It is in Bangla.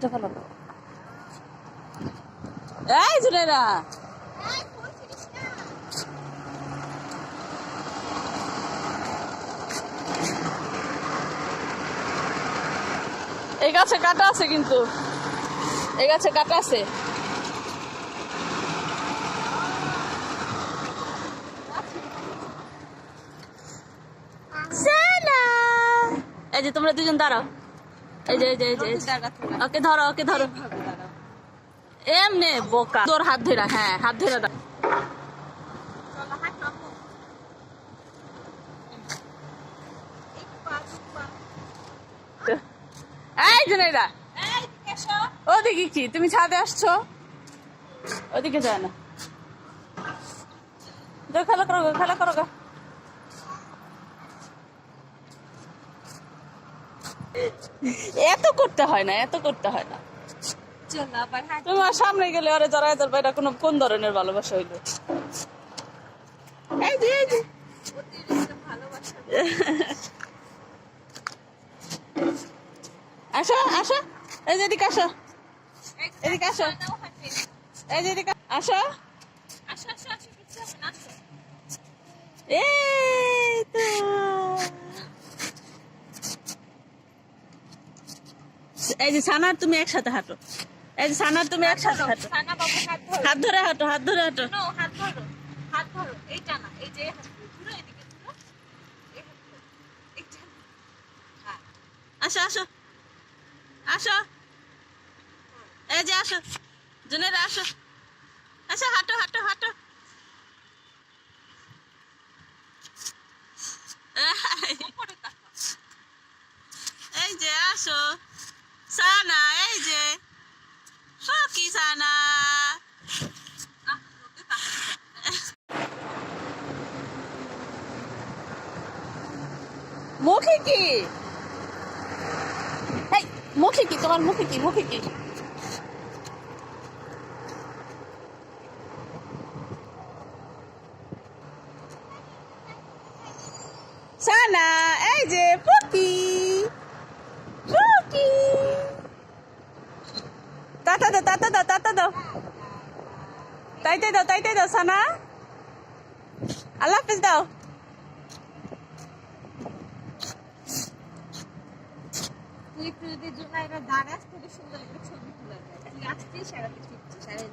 কেটে ফেলো। এই জুনেরা এই গাছে কাটা আছে, কিন্তু এই গাছে কাটা আছে। এই যে তোমরা দুজন দাঁড়াও, এই যে এই যে এই যে ওকে ধরো, ওকে ধরো। এমনে বোকা, তোর হাত ধরা, হ্যাঁ হাত ধরে দাও। এই জুনাইরা ওদিকে কি তুমি ছাদে আসছো? ওদিকে যায় না, খেলা করো, খেলা করো। এত করতে হয় না, এত করতে হয় না। তোমার সামনে গেলে ওরে জড়াই ধরবে, এটা কোন ধরনের ভালোবাসা হইলো? এই যে এই যে আসো আসো, এই যে এদিকে আসো, এদিকে আসো, এই যে এদিকে আসো। এই তো এই যে সানার তুমি একসাথে হাঁটো, এই যে সানার তুমি একসাথে হাঁটো, হাত ধরে হাঁটো, হাত ধরে হাঁটো। আসো আসো আসো, এই যে আসো জুনেরা, আসো আসো, হাঁটো হাঁটো হাঁটো। এই যে আসো সানা, এই যে কি সানা, মুখে কি, মুখে কি তোমার, মুখে কি, মুখে কি? সানা, এই যে ফুকি, ফুকি, টাটা দাও, টাটা দাও, টাটা দাও, তাইতে দাও, তাইতে দাও সানা, আল্লাহ হাফিজ দাও। তুই যদি জুনাইরা দাঁড়াস তোকে সুন্দর একটা ছবি তুলে দেয়, তুই আসছিস সারা কিছু, সারা